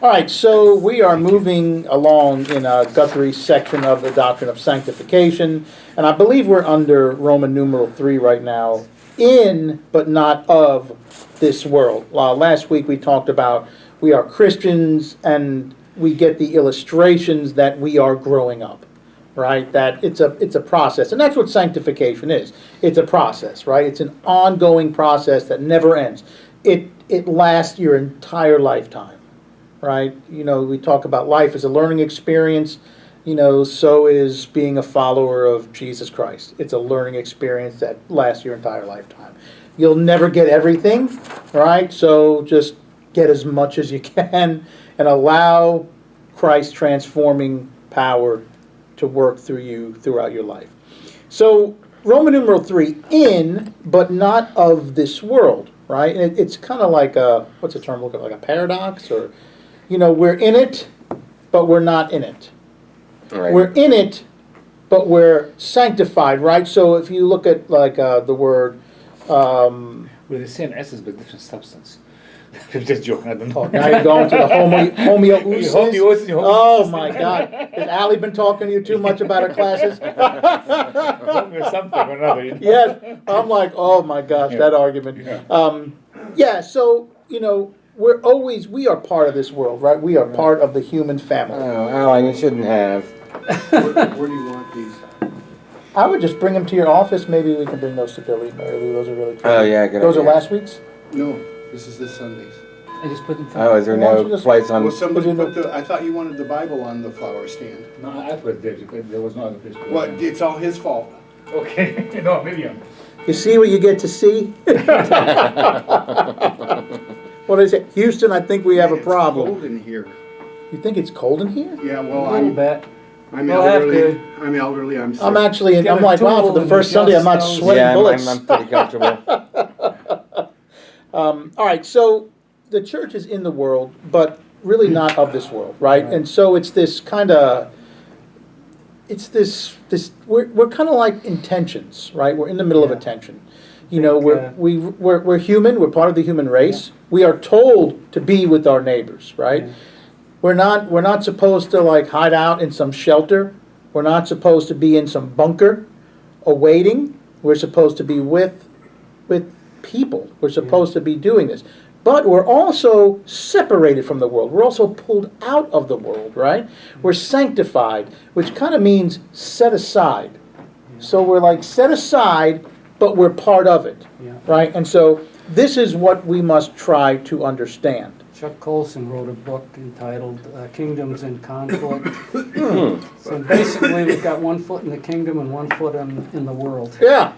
All right, so we are moving along in Guthrie's section of the doctrine of sanctification, and I believe we're under Roman numeral 3 right now, in but not of this world. Last week we talked about we are Christians, and we get the illustrations that we are growing up, right? That it's a process, and that's what sanctification is. It's a process, right? It's an ongoing process that never ends. It lasts your entire lifetime, right? You know, we talk about life as a learning experience. You know, so is being a follower of Jesus Christ. It's a learning experience that lasts your entire lifetime. You'll never get everything, right? So just get as much as you can and allow Christ's transforming power to work through you throughout your life. So Roman numeral 3, in but not of this world, right? And it's kind of like a, what's the term looking like, a paradox? Or, you know, we're in it, but we're not in it. Right. We're in it, but we're sanctified, right? So if you look at like the word... with the same essence but different substance. I'm just joking, I don't know. Oh, now you're going to the homeousis? Homeousis. Oh my God. Has Allie been talking to you too much about her classes? Or something or another. You know? Yes. I'm like, oh my gosh, that argument. Yeah. So, you know, we are part of this world, right? We are part of the human family. Oh, Alan, you shouldn't have. Where do you want these? I would just bring them to your office. Maybe we can bring those to Billy. Mary Lou, those are really cool. Oh, yeah, good Those idea. are last week's? No, this is this Sunday's. I just put it in Oh, is there Why don't you no just- place on... Well, somebody Is it put the, I thought you wanted the Bible on the flower stand. No, I put it there because there was no other place to put What, it. it's all his fault. Okay, no, maybe I'm... You see what you get to see? What is it? Houston, I think we have a It's problem. cold in here. You think it's cold in here? Yeah, well, A little bit. I'm We'll have elderly. I'm elderly, I'm sick. I'm actually, Get I'm a like, wow, for tool the and first Sunday, I'm not adjust those. sweating Yeah, bullets. I'm pretty comfortable. All right, so the church is in the world, but really not of this world, right? And so it's this kind of, it's this we're kind of like in tensions, right? We're in the middle of a tension. You know, we're human. We're part of the human race. We are told to be with our neighbors, right? We're not supposed to like hide out in some shelter. We're not supposed to be in some bunker awaiting. We're supposed to be with people. We're supposed to be doing this. But we're also separated from the world. We're also pulled out of the world, right? We're sanctified, which kind of means set aside. So we're like set aside, but we're part of it, right? And so this is what we must try to understand. Chuck Colson wrote a book entitled Kingdoms in Conflict. So basically, we've got one foot in the kingdom and one foot in the world. Yeah.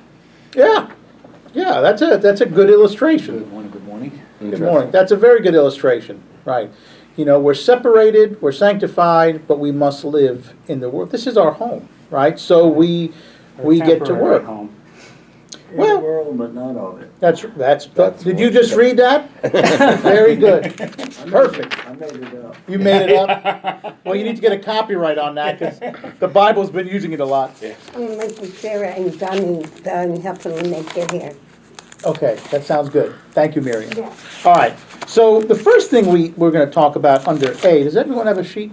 That's a good illustration. Good morning, good morning. Good morning. That's a very good illustration, right? You know, we're separated, we're sanctified, but we must live in the world. This is our home, right? So we get to Temporary work. home. Well, world, but not of it. That's did you just read that? Very good. Perfect. I made it up. You made it up? Well, you need to get a copyright on that because the Bible's been using it a lot. I'm gonna make with Sarah and Johnny help them when they get here. Okay, that sounds good. Thank you, Miriam. Yeah. All right, so the first thing we're going to talk about under A, does everyone have a sheet?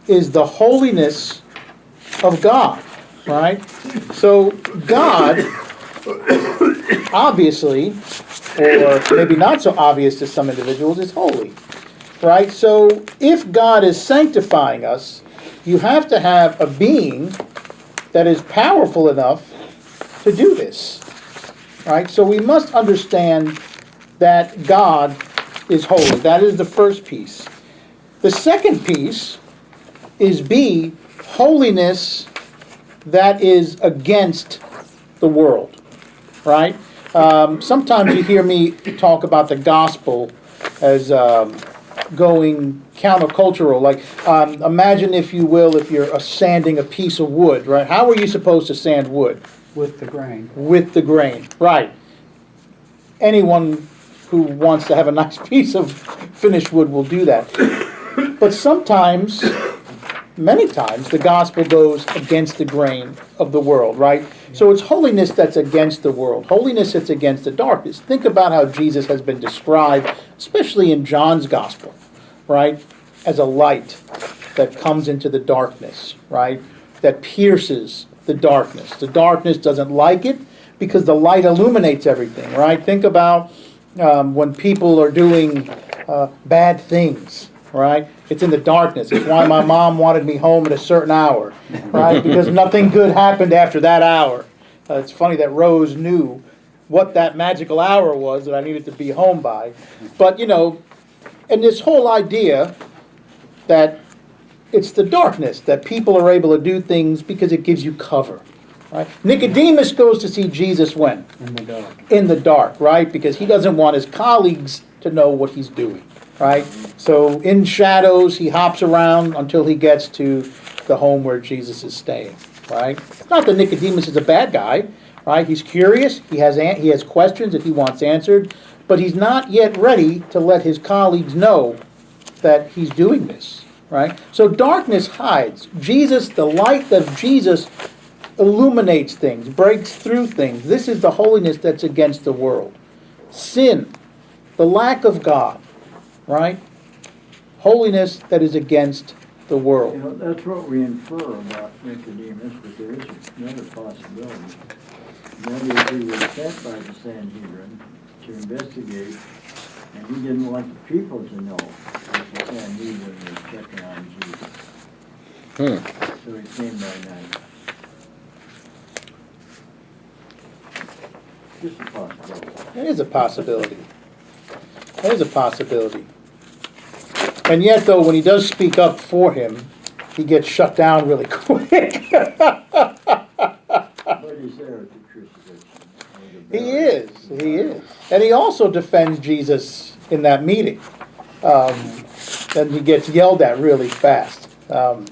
Is the holiness of God, right? So God, obviously, or maybe not so obvious to some individuals, is holy, right? So if God is sanctifying us, you have to have a being that is powerful enough to do this. Right? So we must understand that God is holy. That is the first piece. The second piece is B, holiness that is against the world. Right? Sometimes you hear me talk about the gospel as going countercultural. Like, imagine, if you will, if you're sanding a piece of wood, right? How are you supposed to sand wood? With the grain. With the grain, right. Anyone who wants to have a nice piece of finished wood will do that. But sometimes, many times, the gospel goes against the grain of the world, right? So it's holiness that's against the world. Holiness that's against the darkness. Think about how Jesus has been described, especially in John's gospel, right, as a light that comes into the darkness, right, that pierces the darkness. The darkness doesn't like it because the light illuminates everything, right? Think about when people are doing bad things, right? It's in the darkness. It's why my mom wanted me home at a certain hour, right? Because nothing good happened after that hour. It's funny that Rose knew what that magical hour was that I needed to be home by. But, and this whole idea that it's the darkness, that people are able to do things because it gives you cover, right? Nicodemus goes to see Jesus when? In the dark. In the dark, right? Because he doesn't want his colleagues to know what he's doing, right? So in shadows, he hops around until he gets to the home where Jesus is staying, right? It's not that Nicodemus is a bad guy, right? He's curious, he has questions that he wants answered, but he's not yet ready to let his colleagues know that he's doing this, right? So darkness hides. Jesus, the light of Jesus, illuminates things, breaks through things. This is the holiness that's against the world. Sin, the lack of God, right? Holiness that is against the world. That's what we infer about Nicodemus, but there is another possibility. That is, he was sent by the Sanhedrin to investigate, and he didn't want the people to know that the Sanhedrin was checking on Jesus. So he came by night. Just a possibility. It is a possibility. It is a possibility. And yet, though, when he does speak up for him, he gets shut down really quick. But he's there at the crucifixion. He is. And he also defends Jesus in that meeting. And he gets yelled at really fast.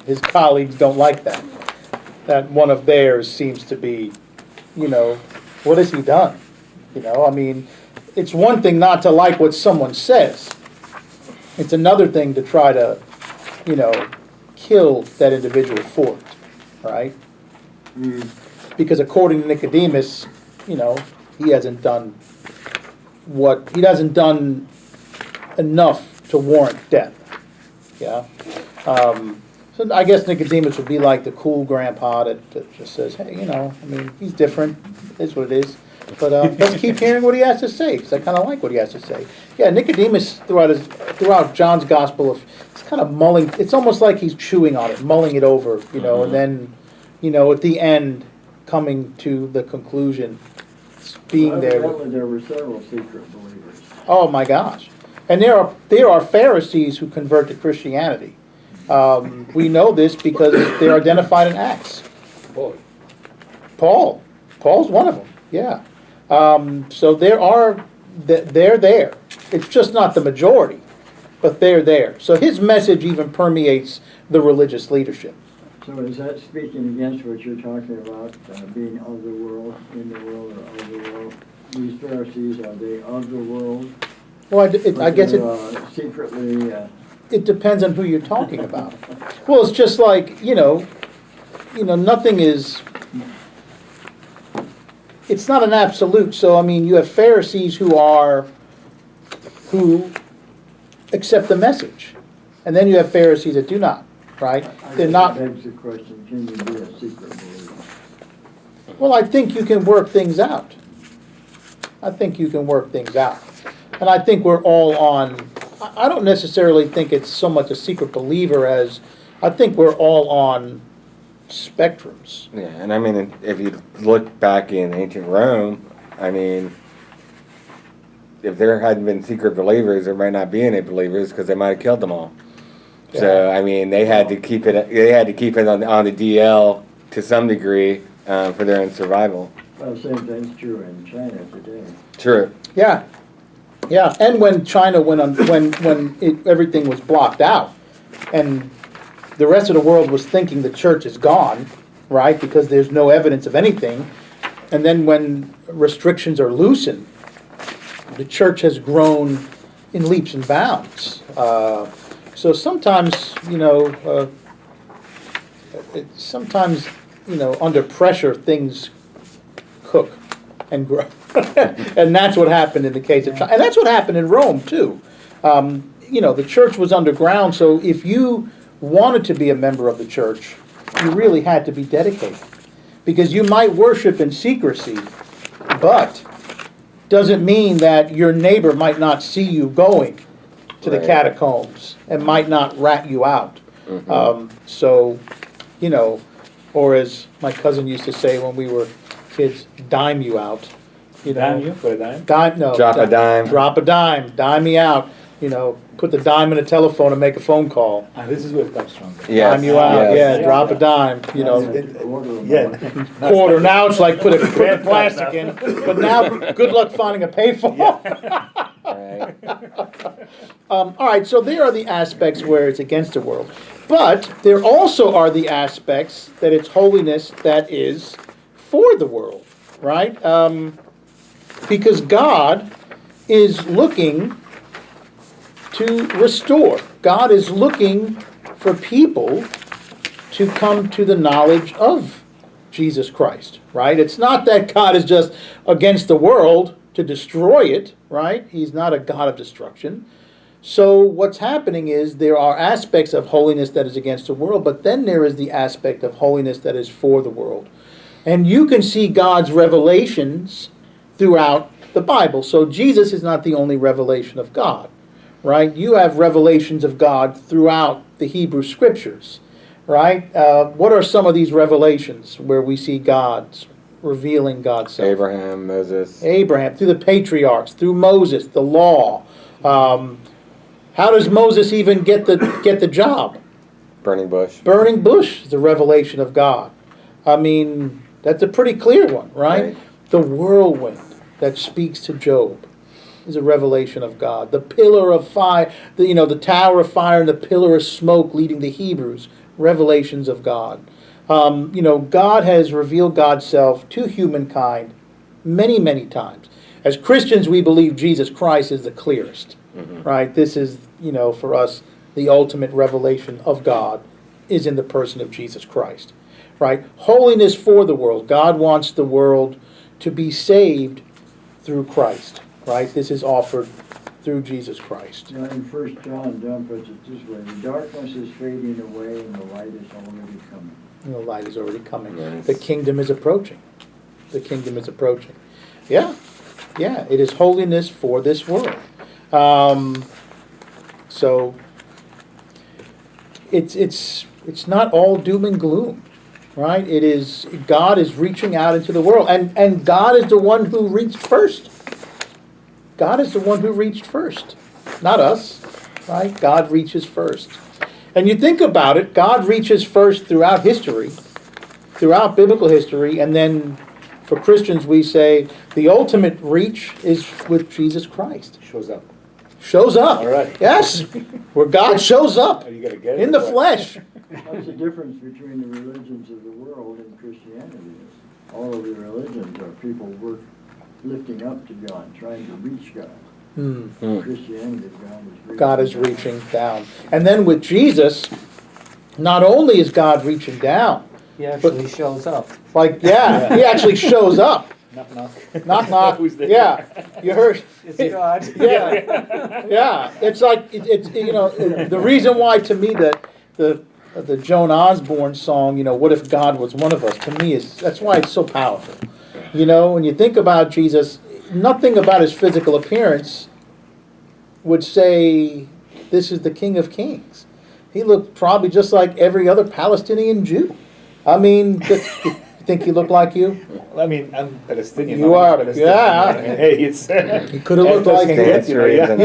His colleagues don't like that. That one of theirs seems to be, what has he done? It's one thing not to like what someone says. It's another thing to try to, kill that individual for it, right? Because according to Nicodemus, he hasn't done enough to warrant death. Yeah. So I guess Nicodemus would be like the cool grandpa that just says, hey, he's different. It's what it is. But let's keep hearing what he has to say, because I kind of like what he has to say. Yeah, Nicodemus throughout John's gospel, it's kind of mulling. It's almost like he's chewing on it, mulling it over, and then, at the end, coming to the conclusion, being there. Evidently, there were several secret believers. Oh my gosh! And there are Pharisees who convert to Christianity. We know this because they're identified in Acts. Paul's one of them. Yeah. So they're there. It's just not the majority, but they're there. So his message even permeates the religious leadership. So is that speaking against what you're talking about, being of the world, in the world, or of the world? These Pharisees, are they of the world? Well, I guess secretly. It depends on who you're talking about. Well, it's just like nothing is. It's not an absolute. So you have Pharisees who accept the message, and then you have Pharisees that do not. Right? They're not. That begs the question: can you be a secret believer? Well, I think you can work things out. And I think we're all on. I don't necessarily think it's so much a secret believer as I think we're all on spectrums. Yeah, and if you look back in ancient Rome, if there hadn't been secret believers, there might not be any believers because they might have killed them all. Yeah. So they had to keep it. They had to keep it on the DL to some degree for their own survival. Well, the same thing's true in China today. True. Yeah. And when China went on, everything was blocked out, and the rest of the world was thinking the church is gone, right? Because there's no evidence of anything, and then when restrictions are loosened, the church has grown in leaps and bounds. So sometimes, under pressure, things cook and grow. And that's what happened in the case of China. And that's what happened in Rome, too. the church was underground, so if you wanted to be a member of the church, you really had to be dedicated. Because you might worship in secrecy, but doesn't mean that your neighbor might not see you going to the Right. catacombs and might not rat you out. Mhm. So, or as my cousin used to say when we were kids, dime you out. Dime you for a dime? Dime, no. Drop a dime. Drop a dime me out. Put the dime in a telephone and make a phone call. This is where it comes from. Yes, Dime you out, yes. yeah, drop a dime, Yeah. quarter. Now it's like put the plastic in, but now good luck finding a payphone. Right. All right, so there are the aspects where it's against the world. But there also are the aspects that it's holiness that is for the world, right? Because God is looking to restore. God is looking for people to come to the knowledge of Jesus Christ, right? It's not that God is just against the world to destroy it, right? He's not a God of destruction. So what's happening is there are aspects of holiness that is against the world, but then there is the aspect of holiness that is for the world. And you can see God's revelations throughout the Bible. So Jesus is not the only revelation of God, right? You have revelations of God throughout the Hebrew Scriptures, right? What are some of these revelations where we see God revealing God's self? Abraham, Moses. Abraham, through the patriarchs, through Moses, the law. How does Moses even get the job? Burning bush. Burning bush is a revelation of God. I mean, that's a pretty clear one, right? Right. The whirlwind that speaks to Job is a revelation of God. The pillar of fire, the tower of fire and the pillar of smoke leading the Hebrews, revelations of God. God has revealed God's self to humankind many, many times. As Christians, we believe Jesus Christ is the clearest, right? This is, for us, the ultimate revelation of God is in the person of Jesus Christ, right? Holiness for the world. God wants the world to be saved through Christ, right? This is offered through Jesus Christ. In 1 John puts it this way: the darkness is fading away and the light is already coming. And the light is already coming. Yes. The kingdom is approaching. The kingdom is approaching. Yeah, it is holiness for this world. So it's not all doom and gloom, right? It is, God is reaching out into the world, and God is the one who reached first. God is the one who reached first, not us, right? God reaches first. And you think about it, God reaches first throughout history, throughout biblical history, and then for Christians we say the ultimate reach is with Jesus Christ. Shows up. Shows up. All right. Yes, where God shows up You gotta get it. in the flesh. That's the difference between the religions of the world and Christianity. All of the religions are people lifting up to God, trying to reach God. Christianity, God is reaching down. And then with Jesus, not only is God reaching down, He actually shows up. he actually shows up. Knock, knock. Knock, knock. Who's there? Yeah, you heard. It's God. Yeah. It's like it's the reason why to me the Joan Osborne song, what if God was one of us? To me that's why it's so powerful. When you think about Jesus, nothing about his physical appearance would say this is the King of Kings. He looked probably just like every other Palestinian Jew. I mean, you think he looked like you? I mean, I'm Palestinian. You I'm are, Palestinian. yeah. Hey, it's. He could have looked like you. Dance reason.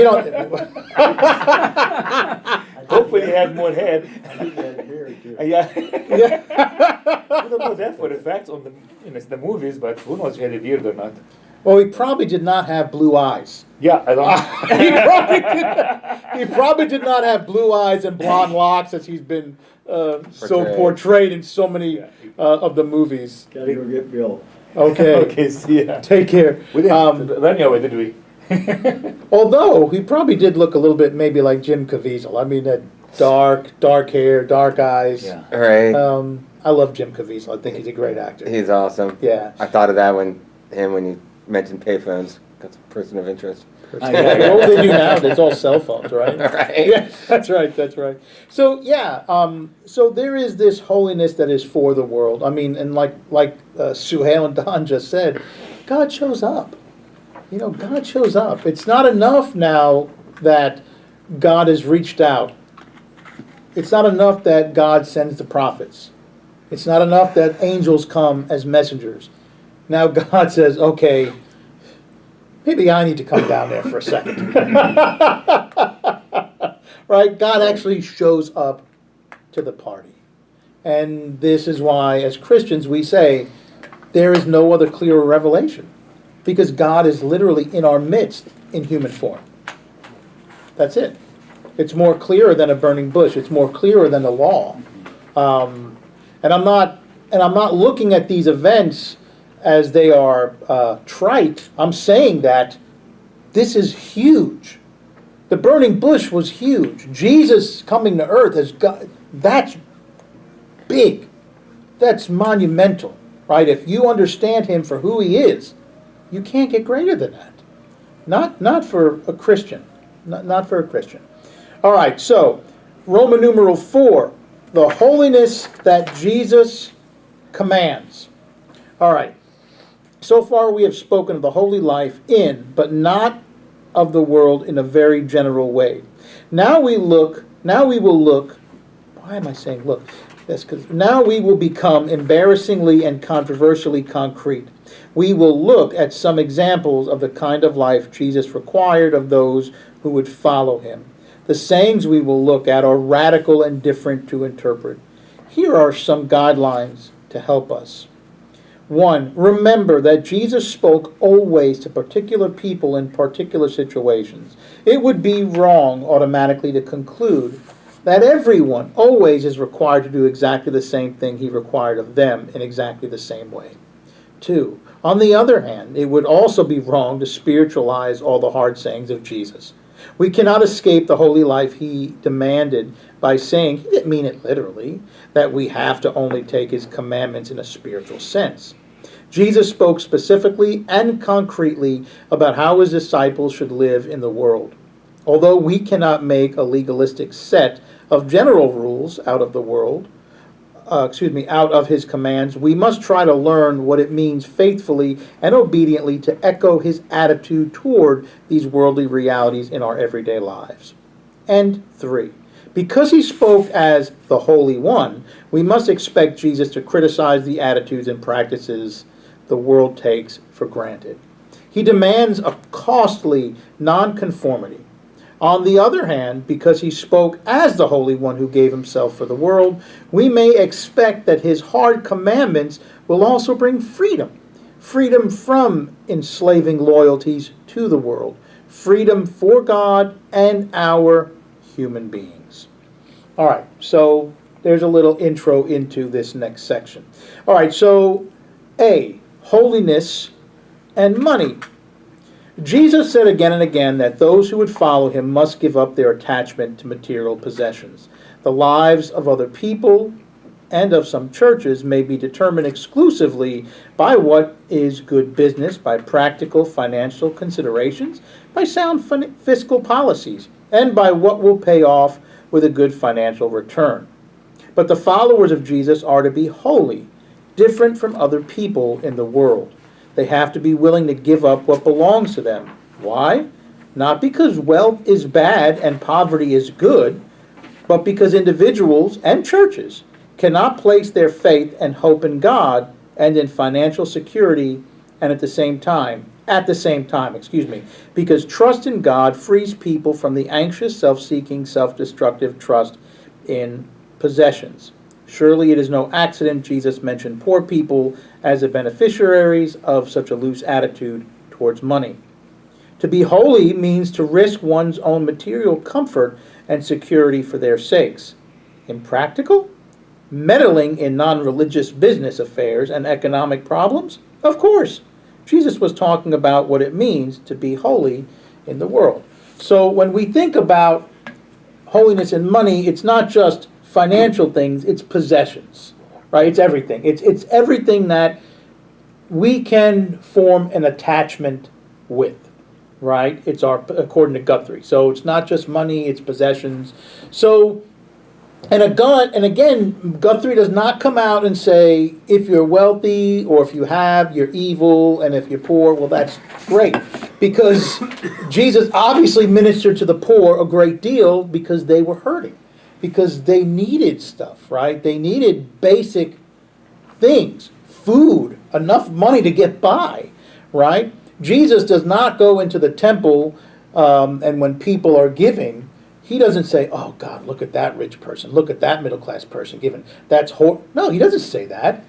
Hopefully, he had more head. I think that hair too. Yeah. Yeah. We don't know that for a fact on the movies, but who knows if he had a beard or not? Well, he probably did not have blue eyes. Yeah, I don't. He probably did not have blue eyes and blonde locks as he's been so portrayed in so many of the movies. Gotta go get Bill. Okay. Okay, see ya. Take care. We didn't run your way, did we? Although he probably did look a little bit maybe like Jim Caviezel. I mean, that dark hair, dark eyes. Yeah. Right. I love Jim Caviezel. I think he's a great actor. He's awesome. Yeah. I thought of that when you mentioned payphones. That's a person of interest. What would they do now? It's all cell phones, right? Right. Yeah, that's right, that's right. So yeah, so there is this holiness that is for the world. I mean, and like Suhail and Don just said, God shows up. You know, God shows up. It's not enough now that God has reached out. It's not enough that God sends the prophets. It's not enough that angels come as messengers. Now God says, okay, maybe I need to come down there for a second. Right? God actually shows up to the party. And this is why, as Christians, we say, there is no other clearer revelation. Because God is literally in our midst in human form. That's it. It's more clearer than a burning bush. It's more clearer than the law. And I'm not looking at these events as they are trite. I'm saying that this is huge. The burning bush was huge. Jesus coming to earth that's big. That's monumental, right? If you understand him for who he is, you can't get greater than that. Not for a Christian. Not for a Christian. All right, so Roman numeral 4, the holiness that Jesus commands. All right. So far we have spoken of the holy life in, but not of the world in a very general way. Now we will look, why am I saying look? That's because now we will become embarrassingly and controversially concrete. We will look at some examples of the kind of life Jesus required of those who would follow him. The sayings we will look at are radical and different to interpret. Here are some guidelines to help us. 1. Remember that Jesus spoke always to particular people in particular situations. It would be wrong automatically to conclude that everyone always is required to do exactly the same thing he required of them in exactly the same way. 2. On the other hand, it would also be wrong to spiritualize all the hard sayings of Jesus. We cannot escape the holy life he demanded by saying, he didn't mean it literally, that we have to only take his commandments in a spiritual sense. Jesus spoke specifically and concretely about how his disciples should live in the world. Although we cannot make a legalistic set of general rules out of the world, out of his commands, we must try to learn what it means faithfully and obediently to echo his attitude toward these worldly realities in our everyday lives. And 3, because he spoke as the Holy One, we must expect Jesus to criticize the attitudes and practices the world takes for granted. He demands a costly nonconformity. On the other hand, because he spoke as the Holy One who gave himself for the world, we may expect that his hard commandments will also bring freedom. Freedom from enslaving loyalties to the world. Freedom for God and our human beings. All right, so there's a little intro into this next section. All right, so A, holiness and money. Jesus said again and again that those who would follow him must give up their attachment to material possessions. The lives of other people and of some churches may be determined exclusively by what is good business, by practical financial considerations, by sound fiscal policies, and by what will pay off with a good financial return. But the followers of Jesus are to be holy, different from other people in the world. They have to be willing to give up what belongs to them. Why? Not because wealth is bad and poverty is good, but because individuals and churches cannot place their faith and hope in God and in financial security and at the same time, because trust in God frees people from the anxious, self-seeking, self-destructive trust in possessions. Surely it is no accident Jesus mentioned poor people as the beneficiaries of such a loose attitude towards money. To be holy means to risk one's own material comfort and security for their sakes. Impractical? Meddling in non-religious business affairs and economic problems? Of course. Jesus was talking about what it means to be holy in the world. So when we think about holiness and money, it's not just financial things, it's possessions, right? It's everything. It's everything that we can form an attachment with. right? It's our, according to Guthrie. So it's not just money, it's possessions. So, and again, Guthrie does not come out and say, if you're wealthy or if you have, you're evil, and if you're poor, well, that's great. Because Jesus obviously ministered to the poor a great deal because they were hurting. Because they needed stuff, right? They needed basic things, food, enough money to get by, right? Jesus does not go into the temple and when people are giving, he doesn't say, oh God, look at that rich person, look at that middle class person giving. That's no, he doesn't say that.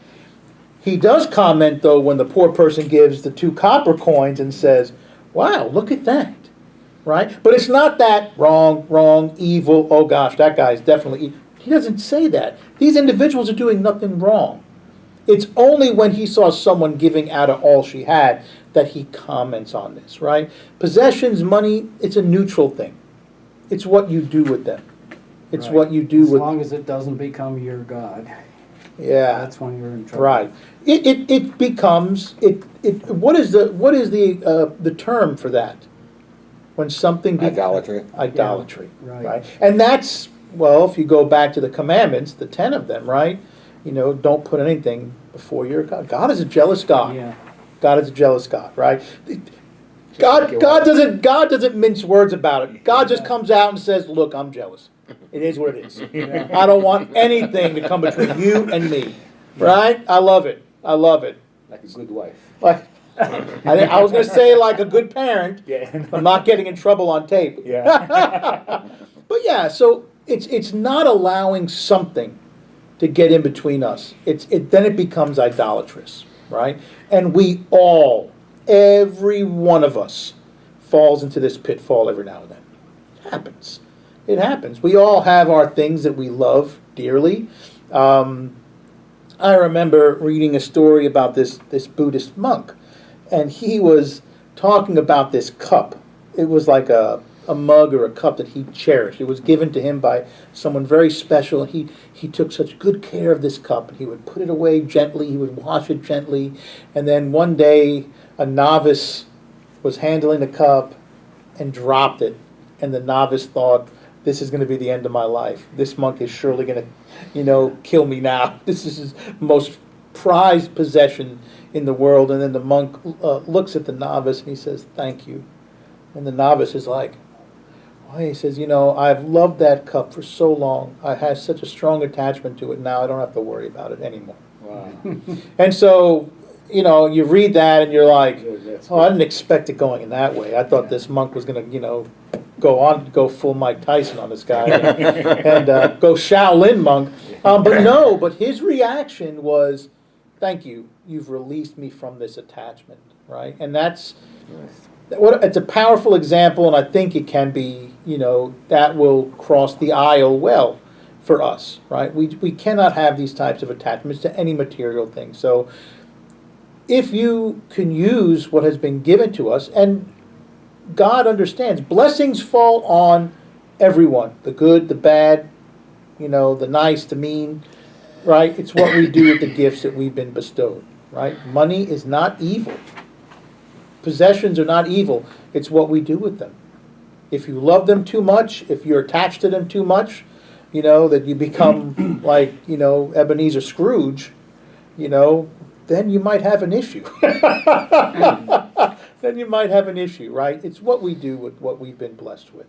He does comment though when the poor person gives the 2 copper coins and says, wow, look at that, right? But it's not that wrong, evil, oh gosh, that guy's definitely evil. He doesn't say that. These individuals are doing nothing wrong. It's only when he saw someone giving out of all she had that he comments on this, right? Possessions, money, it's a neutral thing. It's what you do with them. It's Right. what you do As with... long as it doesn't become your God, Yeah, that's when you're in trouble. right. It becomes... What is the term for that? When something... Idolatry. Idolatry, Yeah, right. right? And that's, well, if you go back to the commandments, the 10 of them, right? You know, don't put anything before your God. God is a jealous God. Yeah. God is a jealous God, right? God doesn't mince words about it. God just comes out and says, look, I'm jealous. It is what it is. I don't want anything to come between you and me. Right? I love it. I love it. Like a good wife. Like, I was going to say like a good parent. Yeah. I'm not getting in trouble on tape. Yeah. But yeah, so it's not allowing something to get in between us. Then it becomes idolatrous, right? And we all, every one of us, falls into this pitfall every now and then. It happens. It happens. We all have our things that we love dearly. I remember reading a story about this Buddhist monk, and he was talking about this cup. It was like a mug or a cup that he cherished. It was given to him by someone very special, and he took such good care of this cup, and he would put it away gently, he would wash it gently, and then one day a novice was handling the cup and dropped it, and the novice thought, this is going to be the end of my life. This monk is surely going to, kill me now. This is his most prized possession in the world. And then the monk looks at the novice and he says, thank you. And the novice is like, why? He says, I've loved that cup for so long. I have such a strong attachment to it. Now I don't have to worry about it anymore. Wow. And so, you read that and you're like, That's oh, I didn't expect it going in that way. I thought this monk was going to, go full Mike Tyson on this guy and go Shaolin monk. But his reaction was, thank you, you've released me from this attachment, right? And it's a powerful example, and I think it can be, that will cross the aisle well for us, right? We cannot have these types of attachments to any material thing. So if you can use what has been given to us, and God understands, blessings fall on everyone, the good, the bad, the nice, the mean, right? It's what we do with the gifts that we've been bestowed, right? Money is not evil. Possessions are not evil. It's what we do with them. If you love them too much, if you're attached to them too much, that you become like, Ebenezer Scrooge, then you might have an issue. Then you might have an issue, right? It's what we do with what we've been blessed with.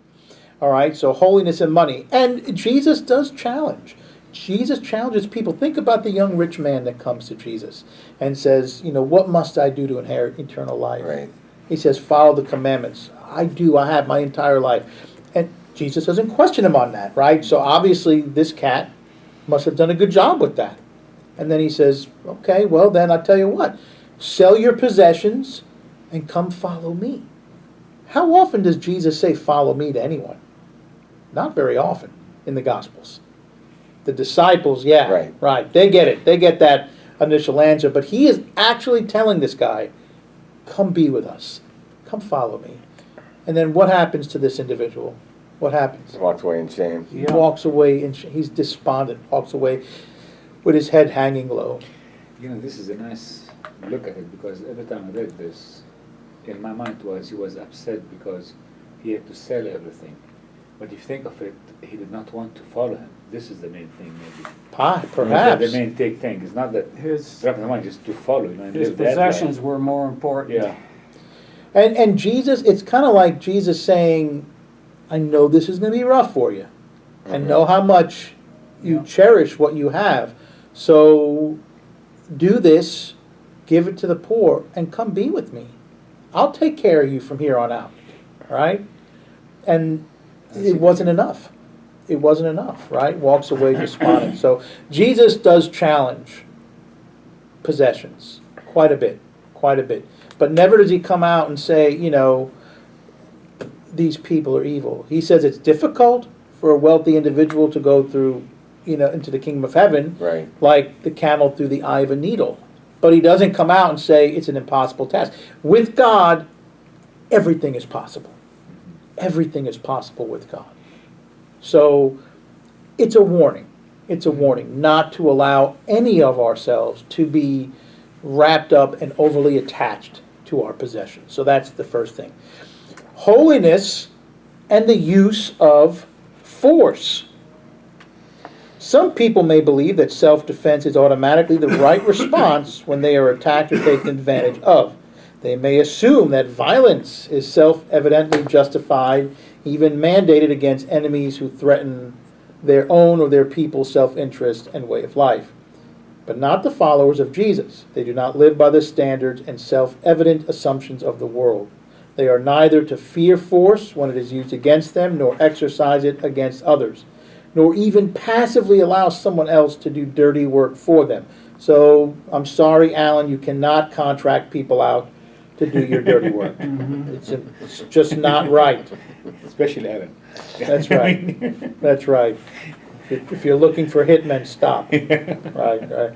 All right, so holiness and money. And Jesus does challenge. Jesus challenges people. Think about the young rich man that comes to Jesus and says, what must I do to inherit eternal life? Right. He says, follow the commandments. I have my entire life. And Jesus doesn't question him on that, right? So obviously this cat must have done a good job with that. And then he says, okay, well then I'll tell you what. Sell your possessions and come follow me. How often does Jesus say follow me to anyone? Not very often in the Gospels. The disciples, yeah, right. They get it. They get that initial answer. But he is actually telling this guy, come be with us. Come follow me. And then what happens to this individual? What happens? He walks away in shame. He walks away in shame. He's despondent, walks away with his head hanging low. This is a nice look at it, because every time I read this, in my mind was he was upset because he had to sell everything. But if you think of it, he did not want to follow him. This is the main thing, maybe. Perhaps. The main thing is not that His, drop the money just to follow, you know, and his live that possessions life. were more important. Yeah. And Jesus, it's kind of like Jesus saying, I know this is going to be rough for you. I know how much you cherish what you have. So do this, give it to the poor, and come be with me. I'll take care of you from here on out. Right? And it wasn't enough. It wasn't enough, right? Walks away despondent. So Jesus does challenge possessions quite a bit. But never does he come out and say, you know, these people are evil. He says it's difficult for a wealthy individual to go through, you know, into the kingdom of heaven, Right. like the camel through the eye of a needle. But he doesn't come out and say it's an impossible task. With God, everything is possible. Everything is possible with God. So it's a warning. It's a warning not to allow any of ourselves to be wrapped up and overly attached to our possessions. So that's the first thing. Holiness and the use of force. Some people may believe that self-defense is automatically the right response when they are attacked or taken advantage of. They may assume that violence is self-evidently justified, even mandated against enemies who threaten their own or their people's self-interest and way of life. But not the followers of Jesus. They do not live by the standards and self-evident assumptions of the world. They are neither to fear force when it is used against them, nor exercise it against others, nor even passively allow someone else to do dirty work for them. So, I'm sorry, Alan, you cannot contract people out to do your dirty work. It's just not right. Especially Aaron. That's right. That's right. If you're looking for hitmen, stop. Right.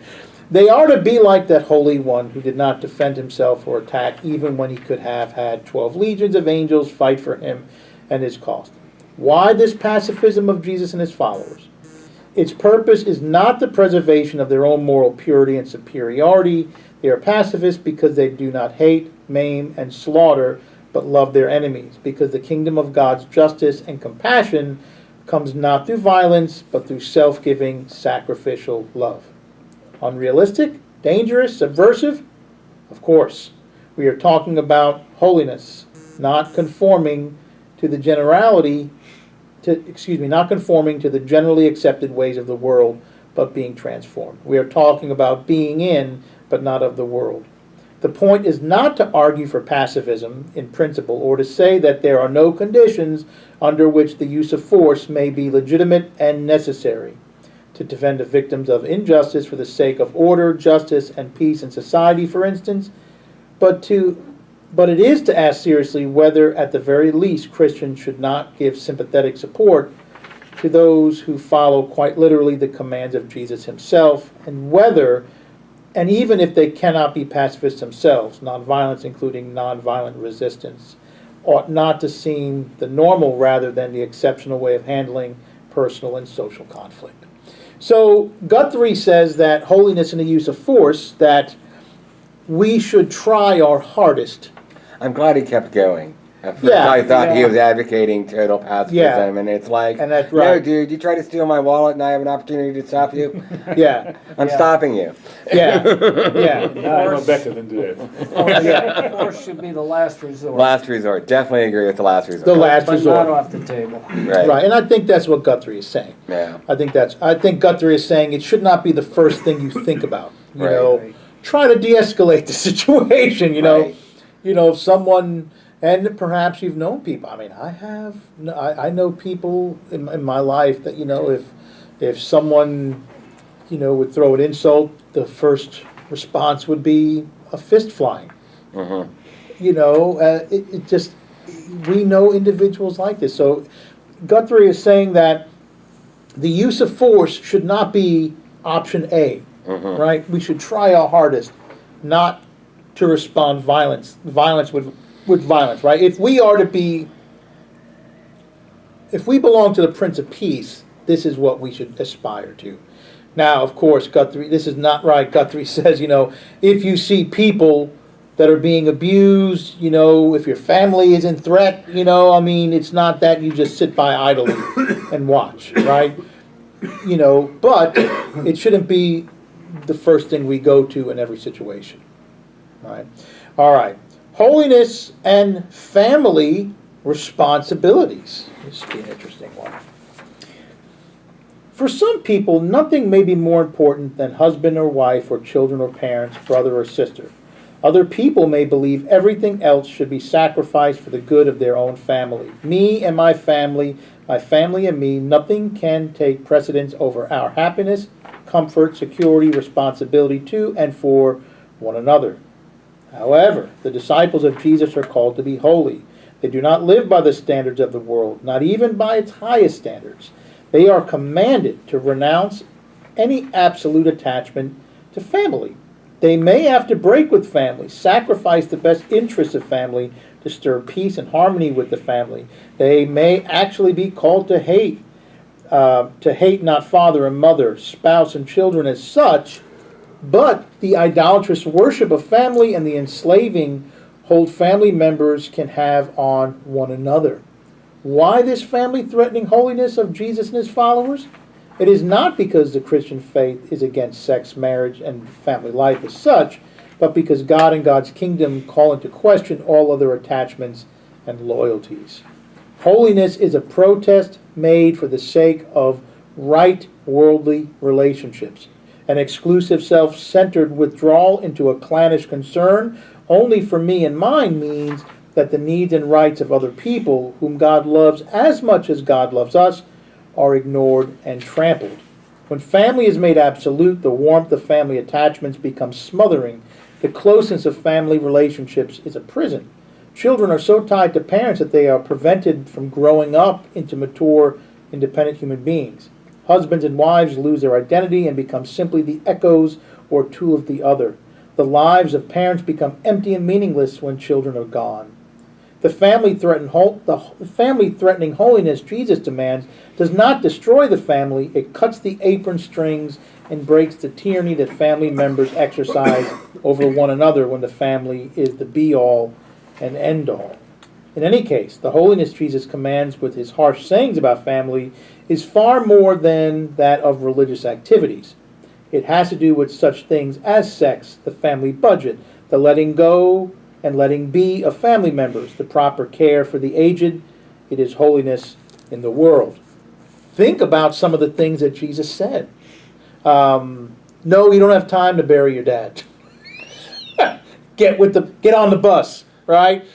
They are to be like that Holy One who did not defend himself or attack even when he could have had 12 legions of angels fight for him and his cause. Why this pacifism of Jesus and his followers? Its purpose is not the preservation of their own moral purity and superiority. They are pacifists because they do not hate, maim, and slaughter, but love their enemies, because the kingdom of God's justice and compassion comes not through violence, but through self-giving, sacrificial love. Unrealistic? Dangerous? Subversive? Of course. We are talking about holiness, not conforming to the not conforming to the generally accepted ways of the world, but being transformed. We are talking about being in, but not of the world. The point is not to argue for pacifism in principle, or to say that there are no conditions under which the use of force may be legitimate and necessary to defend the victims of injustice for the sake of order, justice, and peace in society, for instance, but it is to ask seriously whether, at the very least, Christians should not give sympathetic support to those who follow quite literally the commands of Jesus himself, and whether, and even if they cannot be pacifists themselves, nonviolence, including nonviolent resistance, ought not to seem the normal rather than the exceptional way of handling personal and social conflict. So Guthrie says that holiness and the use of force, that we should try our hardest. I'm glad he kept going. At first Yeah, I thought he yeah. was advocating total pacifism, Yeah. and it's like, And that's no, right. dude, you try to steal my wallet and I have an opportunity to stop you? Yeah, I'm Yeah. stopping you. yeah, yeah. No, I know better than do that. Force should be the last resort. Last resort. Definitely agree with the last resort. The last but resort. not off the table. Right, and I think that's what Guthrie is saying. Yeah. I think Guthrie is saying it should not be the first thing you think about. You Right. know, Right. try to de-escalate the situation. You know, Right. if someone, and perhaps you've known people. I mean, I know people in my life that if someone would throw an insult, the first response would be a fist flying. Mm-hmm. It just, we know individuals like this. So Guthrie is saying that the use of force should not be option A, right? We should try our hardest not to respond violence with violence, right? If we belong to the Prince of Peace, this is what we should aspire to. Now, of course, this is not right. Guthrie says, if you see people that are being abused, if your family is in threat, it's not that you just sit by idly and watch, right? But it shouldn't be the first thing we go to in every situation, right? All right. Holiness and family responsibilities. This should be an interesting one. For some people, nothing may be more important than husband or wife or children or parents, brother or sister. Other people may believe everything else should be sacrificed for the good of their own family. Me and my family and me, nothing can take precedence over our happiness, comfort, security, responsibility to and for one another. However, the disciples of Jesus are called to be holy. They do not live by the standards of the world, not even by its highest standards. They are commanded to renounce any absolute attachment to family. They may have to break with family, sacrifice the best interests of family to stir peace and harmony with the family. They may actually be called to hate not father and mother, spouse and children as such, but the idolatrous worship of family and the enslaving hold family members can have on one another. Why this family-threatening holiness of Jesus and his followers? It is not because the Christian faith is against sex, marriage, and family life as such, but because God and God's kingdom call into question all other attachments and loyalties. Holiness is a protest made for the sake of right worldly relationships. An exclusive self-centered withdrawal into a clannish concern only for me and mine means that the needs and rights of other people, whom God loves as much as God loves us, are ignored and trampled. When family is made absolute, the warmth of family attachments becomes smothering. The closeness of family relationships is a prison. Children are so tied to parents that they are prevented from growing up into mature, independent human beings. Husbands and wives lose their identity and become simply the echoes or tool of the other. The lives of parents become empty and meaningless when children are gone. The family-threatening holiness Jesus demands does not destroy the family. It cuts the apron strings and breaks the tyranny that family members exercise over one another when the family is the be-all and end-all. In any case, the holiness Jesus commands with his harsh sayings about family is far more than that of religious activities. It has to do with such things as sex, the family budget, the letting go and letting be of family members, the proper care for the aged. It is holiness in the world. Think about some of the things that Jesus said. No, you don't have time to bury your dad. Get on the bus, right?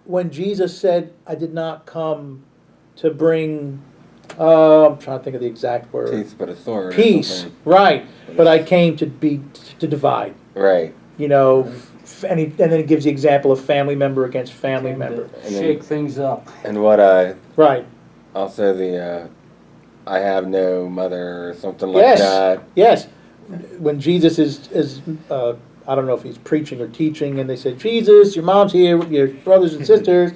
When Jesus said, I did not come to bring, I'm trying to think of the exact word. Peace, but a sword. Peace, right. But I came to divide. Right. And then it gives the example of family member against family member. Shake things up. And what Right. also the I have no mother or something like that. Yes. When Jesus is I don't know if he's preaching or teaching, and they say, Jesus, your mom's here, your brothers and sisters.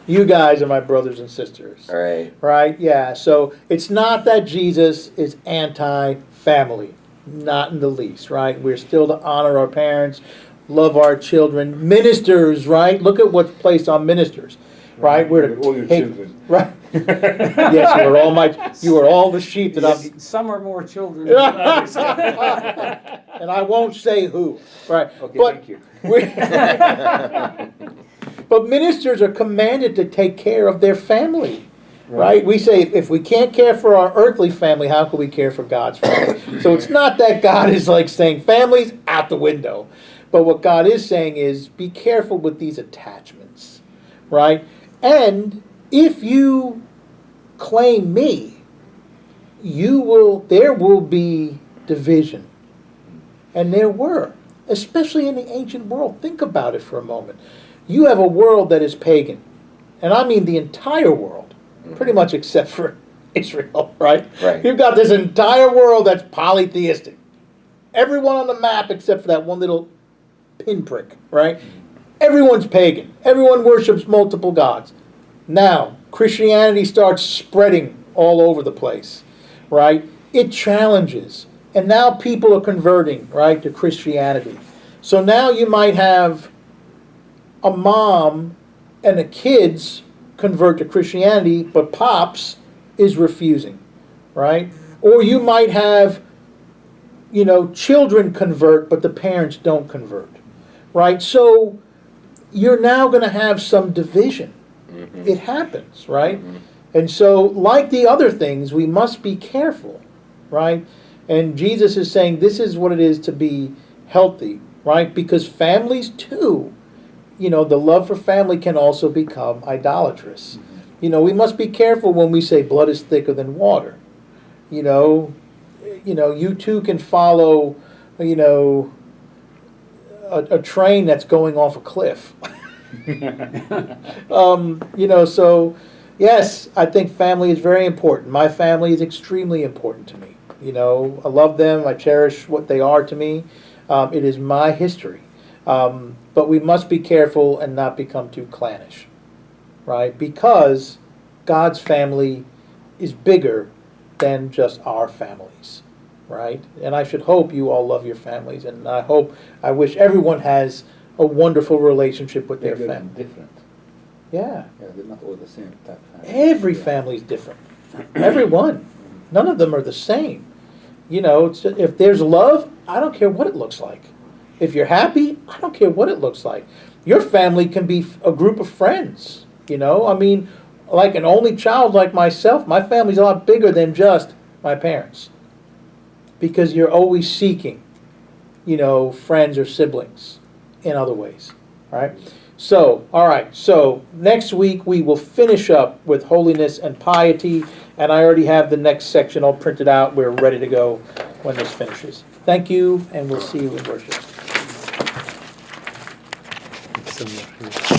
You guys are my brothers and sisters. All right. Right? Yeah. So it's not that Jesus is anti-family. Not in the least, right? We're still to honor our parents, love our children. Ministers, right? Look at what's placed on ministers, right? We're to all your children. Right. Yes, you are all the sheep that I'm. Some are more children than others. And I won't say who, right? Okay, But thank you. But ministers are commanded to take care of their family. Right? We say if we can't care for our earthly family, how can we care for God's family? So it's not that God is like saying families out the window. But what God is saying is be careful with these attachments. Right? And if you claim me, there will be division. And there were, especially in the ancient world. Think about it for a moment. You have a world that is pagan. And I mean the entire world. Pretty much except for Israel, right? Right. You've got this entire world that's polytheistic. Everyone on the map except for that one little pinprick, right? Everyone's pagan. Everyone worships multiple gods. Now, Christianity starts spreading all over the place, right? It challenges And now people are converting, right, to Christianity. So now you might have a mom and the kids convert to Christianity, but pops is refusing, right? Or you might have, children convert, but the parents don't convert, right? So you're now going to have some division. Mhm. It happens, right? And so, like the other things, we must be careful, right? And Jesus is saying this is what it is to be healthy, right? Because families too, the love for family can also become idolatrous. We must be careful when we say blood is thicker than water. You too can follow, a train that's going off a cliff. So yes, I think family is very important. My family is extremely important to me. I love them. I cherish what they are to me. It is my history. But we must be careful and not become too clannish, right? Because God's family is bigger than just our families, right? And I should hope you all love your families, and I wish everyone has a wonderful relationship with their They're family. different. Yeah. Yeah, they're not all the same type family. Every Yeah. family is different. Everyone. None of them are the same. If there's love, I don't care what it looks like. If you're happy, I don't care what it looks like. Your family can be a group of friends. Like an only child like myself, my family's a lot bigger than just my parents. Because you're always seeking, friends or siblings in other ways. All right? So, all right. So, next week we will finish up with holiness and piety. And I already have the next section all printed out. We're ready to go when this finishes. Thank you, and we'll see you in worship. It's similar here.